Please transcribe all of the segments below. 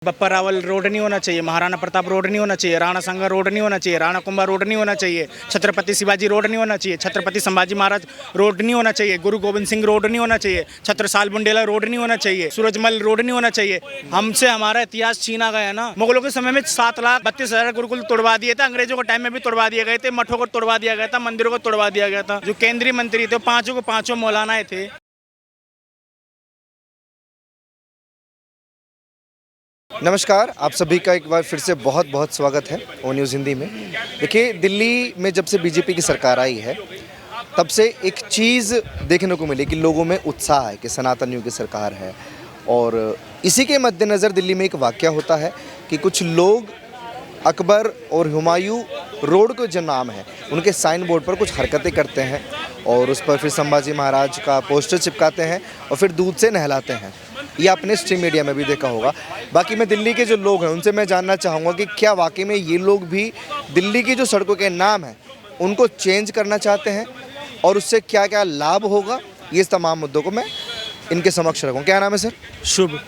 Bappa Rawal road नहीं होना चाहिए, महाराणा प्रताप रोड नहीं होना चाहिए, राणा संगा रोड नहीं होना चाहिए, राणा कुंभा रोड नहीं होना चाहिए, छत्रपति शिवाजी रोड नहीं होना चाहिए, छत्रपति संभाजी महाराज रोड नहीं होना चाहिए, गुरु गोविंद सिंह रोड नहीं होना चाहिए, छत्रसाल बुंडेला रोड नहीं होना चाहिए, सूरजमल रोड नहीं होना चाहिए। हमसे हमारा इतिहास छीना गया ना। मुगलों के समय में 7,32,000 गुरुकुल तोड़वा दिए थे, अंग्रेजों के टाइम में भी तोड़वा दिए गए थे, मठों को तोड़वा दिया गया था, मंदिरों को तोड़वा दिया गया था। जो केंद्रीय मंत्री थे पांचों को पांचों मौलानाए थे। नमस्कार, आप सभी का एक बार फिर से बहुत बहुत स्वागत है ओ न्यूज़ हिंदी में। देखिए, दिल्ली में जब से बीजेपी की सरकार आई है तब से एक चीज़ देखने को मिली कि लोगों में उत्साह है कि सनातनियों की सरकार है। और इसी के मद्देनज़र दिल्ली में एक वाक़या होता है कि कुछ लोग अकबर और हुमायूं रोड को जो नाम है उनके साइन बोर्ड पर कुछ हरकतें करते हैं और उस पर फिर संभाजी महाराज का पोस्टर चिपकाते हैं और फिर दूध से नहलाते हैं। ये आपने स्ट्रीम मीडिया में भी देखा होगा। बाकी मैं दिल्ली के जो लोग हैं उनसे मैं जानना चाहूँगा कि क्या वाकई में ये लोग भी दिल्ली की जो सड़कों के नाम हैं उनको चेंज करना चाहते हैं और उससे क्या क्या लाभ होगा, ये तमाम मुद्दों को मैं इनके समक्ष रखूँ। क्या नाम है सर? शुभ।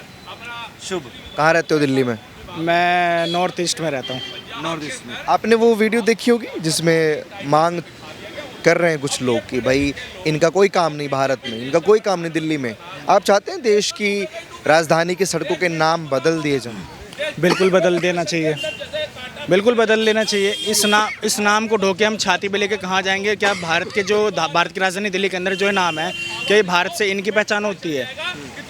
कहाँ रहते हो दिल्ली में? मैं नॉर्थ ईस्ट में रहता हूँ। नॉर्थ ईस्ट में। आपने वो वीडियो देखी होगी जिसमें मांग कर रहे हैं कुछ लोग कि भाई इनका कोई काम नहीं भारत में, इनका कोई काम नहीं दिल्ली में। आप चाहते हैं देश की राजधानी के सड़कों के नाम बदल दिए जाएं? बिल्कुल बदल देना चाहिए, बिल्कुल बदल लेना चाहिए। इस नाम को ढोके हम छाती पे लेके कहाँ जाएंगे? क्या भारत की राजधानी दिल्ली के अंदर जो नाम है, क्या ये भारत से इनकी पहचान होती है?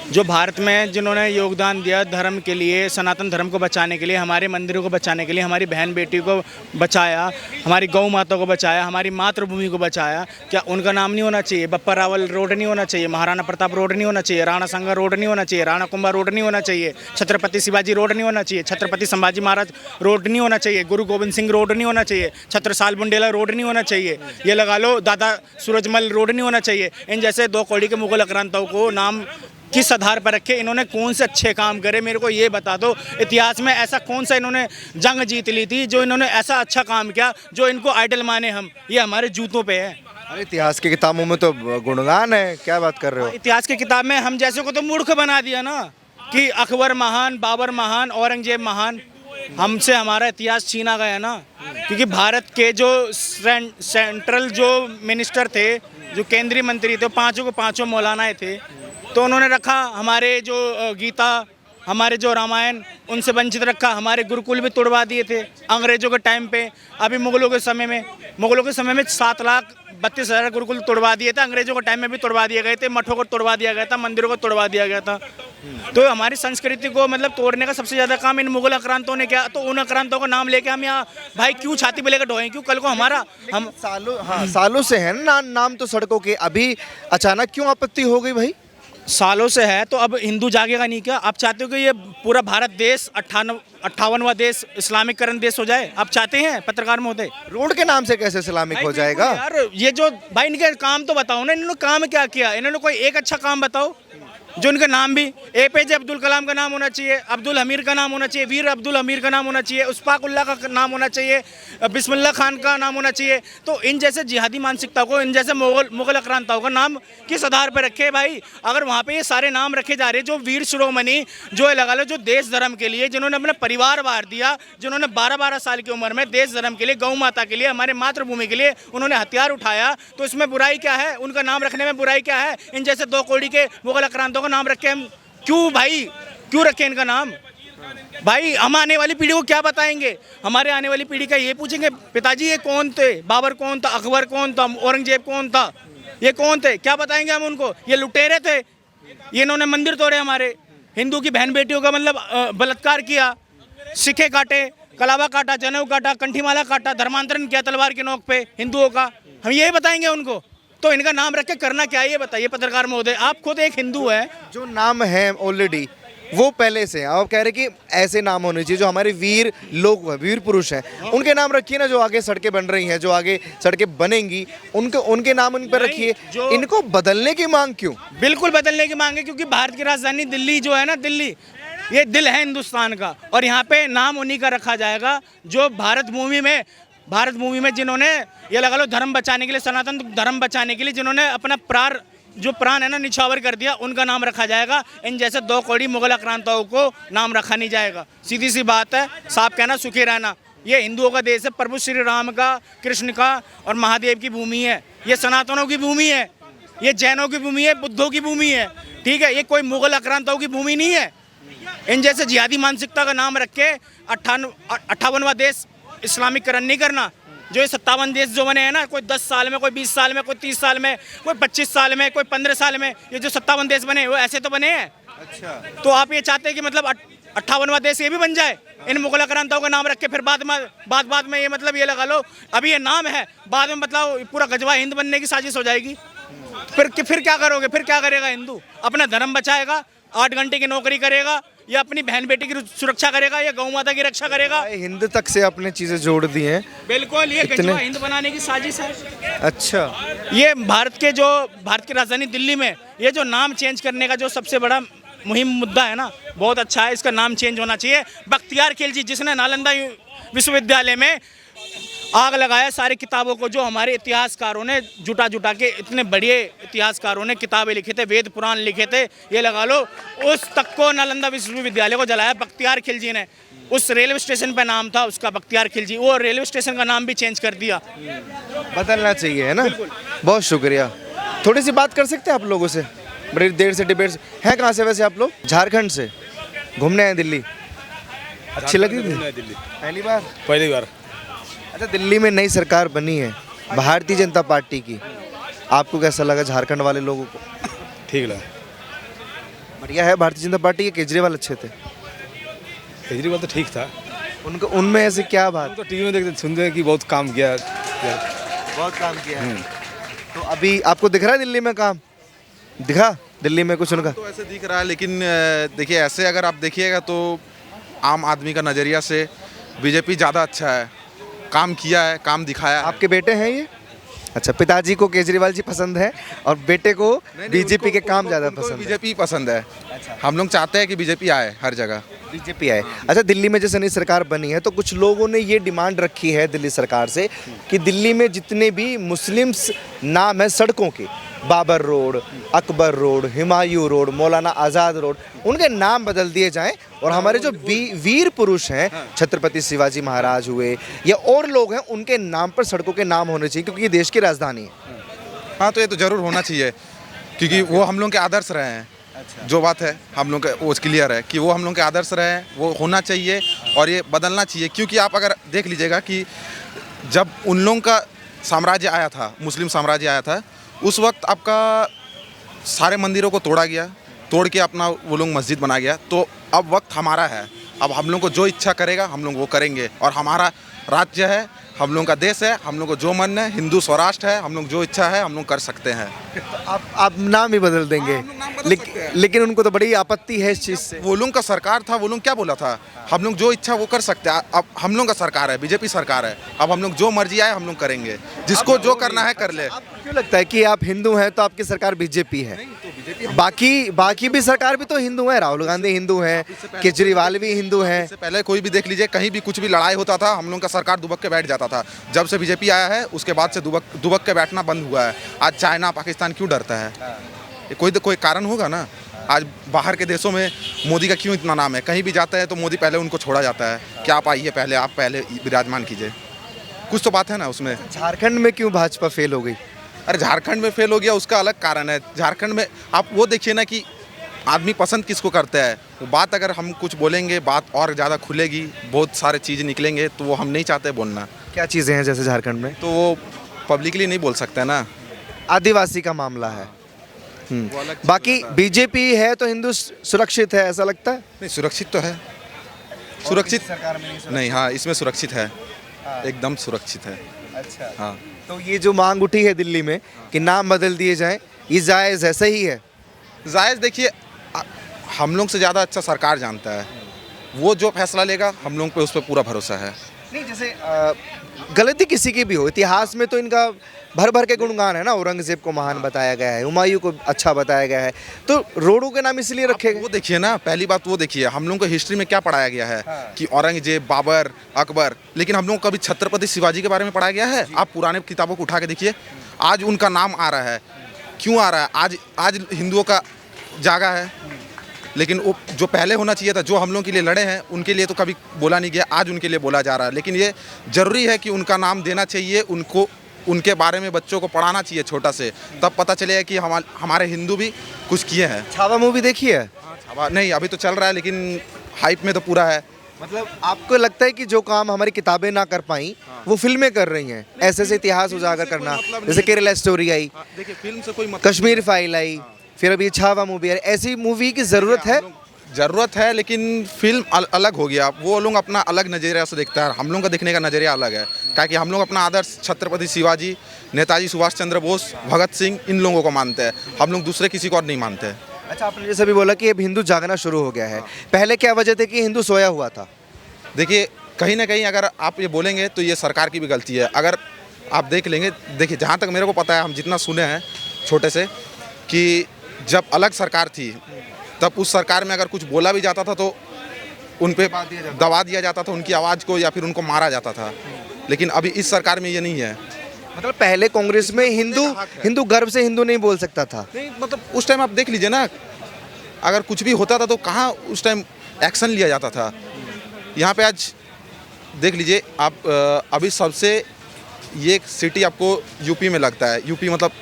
जो भारत में जिन्होंने योगदान दिया धर्म के लिए, सनातन धर्म को बचाने के लिए, हमारे मंदिरों को बचाने के लिए, हमारी बहन बेटी को बचाया, हमारी गौ माता को बचाया, हमारी मातृभूमि को बचाया, क्या उनका नाम नहीं होना चाहिए? बप्पा रावल रोड नहीं होना चाहिए, महाराणा प्रताप रोड नहीं होना चाहिए, राणा संगा रोड नहीं होना चाहिए, राणा कुंभा रोड नहीं होना चाहिए, छत्रपति शिवाजी रोड नहीं होना चाहिए, छत्रपति संभाजी महाराज रोड नहीं होना चाहिए, गुरु गोविंद सिंह रोड नहीं होना चाहिए, छत्रसाल बुंडेला रोड नहीं होना चाहिए, ये लगा लो दादा सूरजमल रोड नहीं होना चाहिए। इन जैसे दो कौड़ी के मुगल आक्रांताओं को नाम किस आधार पर रखे? इन्होंने कौन से अच्छे काम करे मेरे को ये बता दो। इतिहास में ऐसा कौन सा इन्होंने जंग जीत ली थी जो इन्होंने ऐसा अच्छा काम किया जो इनको आइडल माने हम? ये हमारे जूतों पे है। अरे इतिहास की किताबों में तो गुणगान है, क्या बात कर रहे हो? इतिहास की किताब में हम जैसे को तो मूर्ख बना दिया ना कि अकबर महान, बाबर महान, औरंगजेब महान। हमसे हमारा इतिहास छीना गया ना, क्योंकि भारत के जो सेंट्रल जो मिनिस्टर थे, जो केंद्रीय मंत्री थे, पांचों को पांचों मौलानाए थे, तो उन्होंने रखा हमारे जो गीता, हमारे जो रामायण, उनसे वंचित रखा। हमारे गुरुकुल भी तोड़वा दिए थे अंग्रेजों के टाइम पे। अभी मुगलों के समय में 7,32,000 गुरुकुल तोड़वा दिए थे, अंग्रेजों के टाइम में भी तोड़वा दिए गए थे, मठों को तोड़वा दिया गया था, मंदिरों को तोड़वा दिया गया था। तो हमारी संस्कृति को मतलब तोड़ने का सबसे ज़्यादा काम इन मुगल आक्रांतों ने किया। तो उन आक्रांतों का नाम लेके हम यहाँ भाई क्यों छाती पे लेकर ढोएं? क्यों कल को हमारा हम सालों से है ना नाम तो सड़कों के, अभी अचानक क्यों आपत्ति हो गई भाई? सालों से है तो अब हिंदू जागेगा नहीं क्या? आप चाहते हो कि ये पूरा भारत देश 58वां देश इस्लामिकरण देश हो जाए? आप चाहते हैं पत्रकार महोदय? रोड के नाम से कैसे इस्लामिक हो जाएगा यार? ये जो भाई इनके काम तो बताओ ना, इन्होंने काम क्या किया? इन्होंने कोई एक अच्छा काम बताओ जो इनका नाम भी APJ अब्दुल कलाम का नाम होना चाहिए, अब्दुल हमीर का नाम होना चाहिए, वीर अब्दुल हमीर का नाम होना चाहिए, उस्फाकुल्ला का नाम होना चाहिए, बिस्मिल्लाह खान का नाम होना चाहिए। तो इन जैसे जिहादी मानसिकता को, इन जैसे मुगल आक्रांताओं का नाम किस आधार पर रखे भाई? अगर वहाँ पे ये सारे नाम रखे जा रहे हैं जो वीर शिरोमणि, जो लगा लो जो देश धर्म के लिए जिन्होंने अपना परिवार वार दिया, जिन्होंने 12-12 साल की उम्र में देश धर्म के लिए, गौ माता के लिए, हमारे मातृभूमि के लिए उन्होंने हथियार उठाया, तो इसमें बुराई क्या है? उनका नाम रखने में बुराई क्या है? इन जैसे दो कौड़ी के मुगल आक्रांतों का नाम रखे हम क्यों भाई? क्यों रखें इनका नाम? भाई हम आने वाली पीढ़ी को क्या बताएंगे? हमारे आने वाली पीढ़ी का ये पूछेंगे पिताजी ये कौन थे? बाबर कौन था? अकबर कौन था? औरंगजेब कौन था? ये कौन थे? क्या बताएंगे हम उनको? ये लुटेरे थे, ये इन्होंने मंदिर तोड़े, हमारे हिंदू की बहन बेटियों का मतलब बलात्कार किया, सिखे काटे, कलावा काटा, जनेऊ काटा, कंठीमाला काटा, धर्मांतरण किया तलवार की नोक पे हिंदुओं का। हम यही बताएंगे उनको? तो इनका नाम रख के करना क्या है ये बताइए पत्रकार महोदय। आप खुद एक हिंदू है, जो नाम है ऑलरेडी वो पहले से हैं। आप कह रहे कि ऐसे नाम होने चाहिए जो हमारे वीर लोग हैं, वीर पुरुष हैं, उनके नाम रखिए ना। जो आगे सड़कें बन रही हैं, जो आगे सड़कें बनेंगी, उनके नाम उन पर रखिए। इनको बदलने की मांग क्यों? बिल्कुल बदलने की मांग है, क्योंकि भारत की राजधानी दिल्ली जो है ना, दिल्ली ये दिल है हिंदुस्तान का, और यहाँ पे नाम उन्हीं का रखा जाएगा जो भारत भूमि में जिन्होंने ये लगा लो धर्म बचाने के लिए, सनातन धर्म बचाने के लिए जिन्होंने अपना प्राण जो प्राण है ना निछावर कर दिया, उनका नाम रखा जाएगा। इन जैसे 2 कौड़ी मुगल आक्रांताओं को नाम रखा नहीं जाएगा। सीधी सी बात है, साफ कहना सुखी रहना। ये हिंदुओं का देश है, प्रभु श्री राम का, कृष्ण का और महादेव की भूमि है। ये सनातनों की भूमि है, ये जैनों की भूमि है, बुद्धों की भूमि है, ठीक है। ये कोई मुगल आक्रांताओं की भूमि नहीं है। इन जैसे जिहादी मानसिकता का नाम रख के 58वां देश इस्लामिकरण नहीं करना। जो ये 57 देश जो बने हैं ना, कोई 10 साल में, कोई 20 साल में, कोई 30 साल में, कोई 25 साल में, कोई 15 साल में, ये जो 57 देश बने वो ऐसे तो बने हैं। अच्छा, तो आप ये चाहते हैं कि मतलब 58वां देश ये भी बन जाए इन मुगल आक्रांताओं का नाम रख के, फिर बाद में ये मतलब ये लगा लो अभी ये नाम है, बाद में मतलब पूरा गजवा हिंद बनने की साजिश हो जाएगी। फिर क्या करोगे? फिर क्या करेगा हिंदू? अपना धर्म बचाएगा, 8 घंटे की नौकरी करेगा, या अपनी बहन बेटी की सुरक्षा करेगा, या गौ माता की रक्षा करेगा? हिंद तक से आपने चीजें जोड़ दी हैं। बिल्कुल, ये गजवा हिंद बनाने की साजिश है। अच्छा, ये भारत की राजधानी दिल्ली में ये जो नाम चेंज करने का जो सबसे बड़ा मुहिम मुद्दा है ना, बहुत अच्छा है। इसका नाम चेंज होना चाहिए। बख्तियार खिलजी जिसने नालंदा विश्वविद्यालय में आग लगाया सारी किताबों को, जो हमारे इतिहासकारों ने जुटा के, इतने बड़े इतिहासकारों ने किताबें लिखे थे, वेद पुराण लिखे थे, ये लगा लो, उस तक को नालंदा विश्वविद्यालय को जलाया बख्तियार खिलजी ने। उस रेलवे स्टेशन पे नाम था उसका बख्तियार खिलजी, वो रेलवे स्टेशन का नाम भी चेंज कर दिया। बदलना चाहिए, है ना। बहुत शुक्रिया। थोड़ी सी बात कर सकते हैं आप लोगों से? बड़ी देर से डिबेट्स हैं। कहाँ से वैसे आप लोग? झारखंड से घूमने आए दिल्ली। अच्छी लगी थी दिल्ली? पहली बार? पहली बार। अच्छा, दिल्ली में नई सरकार बनी है भारतीय जनता पार्टी की, आपको कैसा लगा? झारखंड वाले लोगों को ठीक लगा, बढ़िया है भारतीय जनता पार्टी के? केजरीवाल अच्छे थे? केजरीवाल तो ठीक था। उनको उनमें ऐसे क्या बात? हम तो टीवी में देखते सुनते हैं कि बहुत काम किया। बहुत काम किया है। तो अभी आपको दिख रहा है दिल्ली में काम? दिखा दिल्ली में कुछ उनका? तो ऐसे दिख रहा है, लेकिन देखिए ऐसे अगर आप देखिएगा तो आम आदमी का नज़रिया से बीजेपी ज़्यादा अच्छा है। काम किया है, काम दिखाया है। आपके बेटे हैं ये? अच्छा, पिताजी को केजरीवाल जी पसंद है और बेटे को बीजेपी के काम ज़्यादा पसंद है। बीजेपी पसंद है। अच्छा। हम लोग चाहते हैं कि बीजेपी आए हर जगह, बीजेपी आए। अच्छा, दिल्ली में जैसे नई सरकार बनी है तो कुछ लोगों ने ये डिमांड रखी है दिल्ली सरकार से कि दिल्ली में जितने भी मुस्लिम्स नाम है सड़कों के, Babar road, Akbar road, Humayun road, Maulana Azad road, उनके नाम बदल दिए जाएं और हमारे जो वीर पुरुष हैं, छत्रपति शिवाजी महाराज हुए या और लोग हैं, उनके नाम पर सड़कों के नाम होने चाहिए, क्योंकि ये देश की राजधानी है। हाँ, तो ये तो ज़रूर होना चाहिए, क्योंकि वो हम लोग के आदर्श रहे हैं। अच्छा। जो बात है हम लोग का वो क्लियर है कि वो हम लोग के आदर्श रहे हैं, वो होना चाहिए और ये बदलना चाहिए। क्योंकि आप अगर देख लीजिएगा कि जब उन लोगों का साम्राज्य आया था, मुस्लिम साम्राज्य आया था, उस वक्त आपका सारे मंदिरों को तोड़ा गया, तोड़ के अपना वो लोग मस्जिद बना गया। तो अब वक्त हमारा है, अब हम लोग को जो इच्छा करेगा हम लोग वो करेंगे, और हमारा राज्य है, हम लोग का देश है, हम लोग को जो मन है, हिंदू स्वराष्ट्र है, हम लोग जो इच्छा है हम लोग कर सकते हैं। आप नाम ही बदल देंगे? लेकिन उनको तो बड़ी आपत्ति है इस चीज़ से। वो लोग का सरकार था, वो लोग क्या बोला था, हम लोग जो इच्छा वो कर सकते हैं। अब हम लोग का सरकार है, बीजेपी सरकार है, अब हम लोग जो मर्जी आए हम लोग करेंगे, जिसको जो करना है कर ले। क्यों लगता है कि आप हिंदू हैं तो आपकी सरकार बीजेपी है? बाकी भी सरकार भी तो हिंदू है, राहुल गांधी हिंदू हैं, केजरीवाल भी हिंदू हैं। इससे पहले कोई भी देख लीजिए, कहीं भी कुछ भी लड़ाई होता था हम लोग का सरकार दुबक के बैठ जाता था। जब से बीजेपी आया है उसके बाद से दुबक के बैठना बंद हुआ है। आज चाइना पाकिस्तान क्यों डरता है? कोई कारण होगा ना। आज बाहर के देशों में मोदी का क्यों इतना नाम है? कहीं भी जाता है तो मोदी पहले उनको छोड़ा जाता है कि आप आइए, पहले आप पहले विराजमान कीजिए। कुछ तो बात है ना उसमें। झारखंड में क्यों भाजपा फेल हो गई? अरे झारखंड में फेल हो गया उसका अलग कारण है। झारखंड में आप वो देखिए ना कि आदमी पसंद किसको करता है। वो बात अगर हम कुछ बोलेंगे बात और ज़्यादा खुलेगी, बहुत सारे चीज़ निकलेंगे, तो वो हम नहीं चाहते बोलना। क्या चीज़ें हैं जैसे झारखंड में? तो वो पब्लिकली नहीं बोल सकते ना। आदिवासी का मामला है। बाकी बीजेपी है तो हिंदू सुरक्षित है, ऐसा लगता है? नहीं, सुरक्षित तो है, सुरक्षित सरकार में नहीं। हाँ, इसमें सुरक्षित है, एकदम सुरक्षित है। अच्छा, हाँ। तो ये जो मांग उठी है दिल्ली में कि नाम बदल दिए जाएं, ये जायज़ है, सही है? जायज़ देखिए, हम लोग से ज़्यादा अच्छा सरकार जानता है, वो जो फैसला लेगा हम लोग पे उस पर पूरा भरोसा है। नहीं, जैसे गलती किसी की भी हो, इतिहास में तो इनका भर भर के गुणगान है ना। औरंगजेब को महान बताया गया है, हुमायूं को अच्छा बताया गया है, तो रोडों के नाम इसलिए रखे गए। वो देखिए ना, पहली बात वो देखिए, हम लोगों को हिस्ट्री में क्या पढ़ाया गया है कि औरंगजेब, बाबर, अकबर, लेकिन हम लोगों को कभी छत्रपति शिवाजी के बारे में पढ़ाया गया है? आप पुराने किताबों को उठा के देखिए, आज उनका नाम आ रहा है क्यों आ रहा है? आज आज हिंदुओं का जागा है, लेकिन वो जो पहले होना चाहिए था, जो हम लोग के लिए लड़े हैं, उनके लिए तो कभी बोला नहीं गया, आज उनके लिए बोला जा रहा है। लेकिन ये ज़रूरी है कि उनका नाम देना चाहिए, उनको उनके बारे में बच्चों को पढ़ाना चाहिए छोटा से, तब पता चलेगा कि हमारे हिंदू भी कुछ किए हैं। छावा मूवी देखी है? नहीं, अभी तो चल रहा है, लेकिन हाइप में तो पूरा है। मतलब आपको लगता है कि जो काम हमारी किताबें ना कर पाई वो फिल्में कर रही हैं, ऐसे से इतिहास उजागर करना, जैसे केरला स्टोरी आई, देखिए फिल्म से कोई मतलब कश्मीर फाइल आई, फिर अभी छावा मूवी आई, ऐसी मूवी की ज़रूरत है? ज़रूरत है, लेकिन फिल्म अलग हो गया। वो लोग अपना अलग नज़रिया से देखता है, हम लोग का देखने का नज़रिया अलग है। क्या कि हम लोग अपना आदर्श छत्रपति शिवाजी, नेताजी सुभाष चंद्र बोस, भगत सिंह, इन लोगों को मानते हैं। हम लोग दूसरे किसी को और नहीं मानते हैं। अच्छा, आपने जैसे भी बोला कि अब हिंदू जागना शुरू हो गया है, पहले क्या वजह थी कि हिंदू सोया हुआ था? देखिए कहीं ना कहीं अगर आप ये बोलेंगे तो ये सरकार की भी गलती है। अगर आप देख लेंगे, देखिए जहाँ तक मेरे को पता है, हम जितना सुने हैं छोटे से, कि जब अलग सरकार थी तब उस सरकार में अगर कुछ बोला भी जाता था तो उन पे दबा दिया जाता था, उनकी आवाज़ को, या फिर उनको मारा जाता था। लेकिन अभी इस सरकार में ये नहीं है। मतलब पहले कांग्रेस में हिंदू गर्व से हिंदू नहीं बोल सकता था। नहीं, मतलब उस टाइम आप देख लीजिए ना, अगर कुछ भी होता था तो कहाँ उस टाइम एक्शन लिया जाता था। यहाँ पे आज देख लीजिए आप, अभी सबसे ये सिटी आपको यूपी में लगता है, यूपी मतलब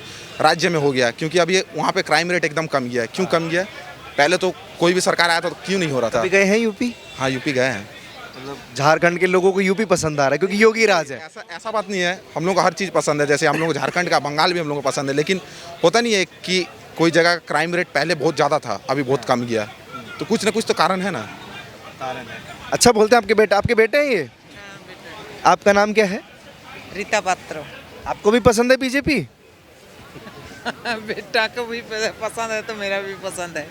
राज्य में हो गया, क्योंकि अभी वहाँ पे क्राइम रेट एकदम कम गया है। क्यों कम गया? पहले तो कोई भी सरकार आया था तो क्यों नहीं हो रहा था? अभी गए हैं यूपी? हाँ, यूपी गए हैं। मतलब झारखंड के लोगों को यूपी पसंद आ रहा है क्योंकि योगी राज है। ऐसा बात नहीं है, हम लोग को हर चीज़ पसंद है। जैसे हम लोग को झारखंड का, बंगाल भी हम लोग को पसंद है, लेकिन होता नहीं है कि कोई जगह क्राइम रेट पहले बहुत ज़्यादा था, अभी बहुत कम गया, तो कुछ ना कुछ तो कारण है ना। अच्छा, बोलते हैं आपके बेटे हैं ये? आपका नाम क्या है? रीता पात्र। आपको भी पसंद है बीजेपी? बेटा को भी पसंद है तो मेरा भी पसंद है।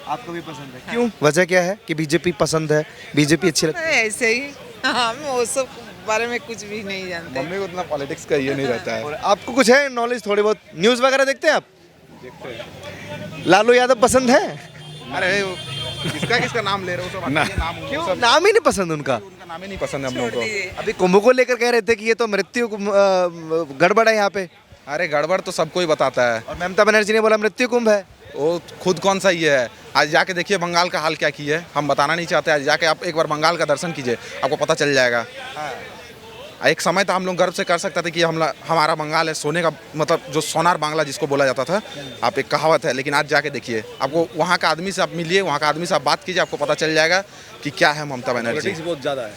आपको भी पसंद है? क्यों, वजह क्या है कि बीजेपी पसंद है, बीजेपी अच्छी लगती है? ऐसे ही, हम वो सब बारे में कुछ भी नहीं जानते। मम्मी को उतना पॉलिटिक्स का ये नहीं रहता है। और आपको कुछ है नॉलेज थोड़ी बहुत? न्यूज़ वगैरह देखते हैं आप? देखते हैं। लालू यादव पसंद है? अरे किसका नाम ले रहे हो? क्यों, नाम ही नहीं पसंद उनका? उनका नाम ही नहीं पसंद है हम लोगों को। अभी कुंभ को लेकर कह रहे थे कि ये तो मृत्यु गड़बड़ है यहाँ पे। अरे गड़बड़ तो सबको ही बताता है। और ममता बनर्जी ने बोला मृत्यु कुंभ है। वो खुद कौन सा ये है? आज जाके देखिए बंगाल का हाल क्या किया है। हम बताना नहीं चाहते, आज जाके आप एक बार बंगाल का दर्शन कीजिए, आपको पता चल जाएगा। एक समय था हम लोग गर्व से कर सकते थे कि हमारा बंगाल है सोने का, मतलब जो सोनार बांग्ला जिसको बोला जाता था, आप एक कहावत है। लेकिन आज जाके देखिए, आपको वहाँ का आदमी से आप मिलिए, वहाँ का आदमी से आप बात कीजिए, आपको पता चल जाएगा कि क्या है ममता बनर्जी। बहुत ज़्यादा है,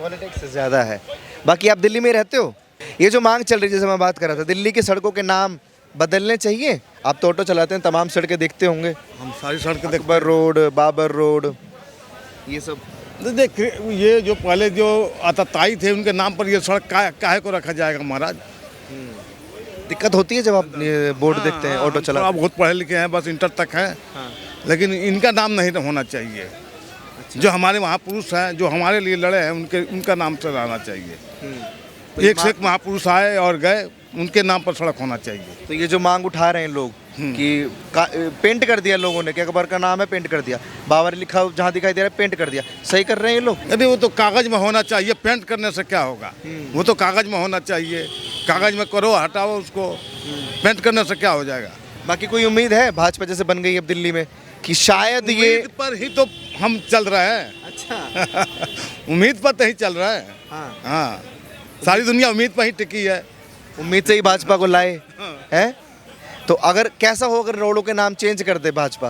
पॉलिटिक्स से ज़्यादा है। बाकी आप दिल्ली में रहते हो, ये जो मांग चल रही है, जैसे मैं बात कर रहा था, दिल्ली की सड़कों के नाम बदलने चाहिए। आप तो ऑटो चलाते हैं, तमाम सड़कें देखते होंगे, हम सारी सड़कें अकबर रोड, बाबर रोड, ये सब। देख, ये जो पहले जो आतताई थे उनके नाम पर ये सड़क काहे को रखा जाएगा महाराज? दिक्कत होती है जब आप बोर्ड देखते हैं, ऑटो चला। आप बहुत पढ़े लिखे हैं, बस इंटर तक है, लेकिन इनका नाम नहीं होना चाहिए। जो हमारे महापुरुष हैं, जो हमारे लिए लड़े हैं, उनका नाम से रहना चाहिए। एक से एक महापुरुष आए और गए, उनके नाम पर सड़क होना चाहिए। तो ये जो मांग उठा रहे हैं लोग कि पेंट कर दिया लोगों ने, कि अकबर का नाम है पेंट कर दिया, बाबर लिखा जहाँ दिखाई दे रहा है पेंट कर दिया, सही कर रहे हैं ये लोग? अरे वो तो कागज में होना चाहिए, पेंट करने से क्या होगा? वो तो कागज में होना चाहिए, कागज में करो, हटाओ उसको, पेंट करने से क्या हो जाएगा? बाकी कोई उम्मीद है भाजपा जैसे बन गई अब दिल्ली में कि शायद ये उम्मीद पर ही तो हम चल रहे हैं। अच्छा उम्मीद पर तो ही चल रहे हैं। हाँ। हाँ, सारी दुनिया उम्मीद पर ही टिकी है। उम्मीद से ही भाजपा को लाए हैं। तो अगर कैसा हो अगर रोडों के नाम चेंज कर दे भाजपा?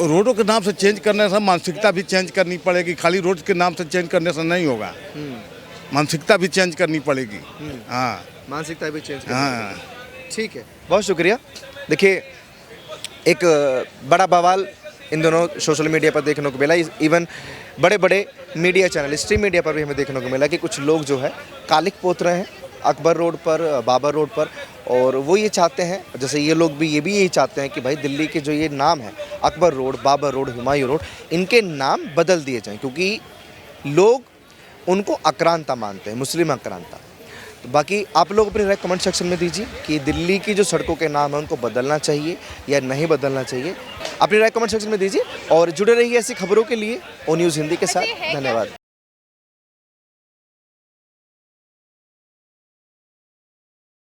रोडों के नाम से चेंज करने से मानसिकता भी चेंज करनी पड़ेगी, खाली रोड के नाम से चेंज करने से नहीं होगा, मानसिकता भी चेंज करनी पड़ेगी। हाँ, मानसिकता भी चेंज करनी हाँ, ठीक है, बहुत शुक्रिया। देखिए, एक बड़ा बवाल इन दोनों सोशल मीडिया पर देखने को मिला, इवन बड़े बड़े मीडिया चैनल, स्ट्रीम मीडिया पर भी हमें देखने को मिला कि कुछ लोग जो है कालिक पोत रहे हैं अकबर रोड पर, बाबर रोड पर, और वो ये चाहते हैं, जैसे ये लोग भी यही चाहते हैं कि भाई दिल्ली के जो ये नाम है Akbar road, Babar road, Humayun road, इनके नाम बदल दिए जाएं, क्योंकि लोग उनको आक्रांता मानते हैं, मुस्लिम आक्रांता। तो बाकी आप लोग अपनी राय कमेंट सेक्शन में दीजिए कि दिल्ली की जो सड़कों के नाम है उनको बदलना चाहिए या नहीं बदलना चाहिए। अपनी राय कमेंट सेक्शन में दीजिए और जुड़े रहिए ऐसी खबरों के लिए ओ न्यूज़ हिंदी के साथ। धन्यवाद।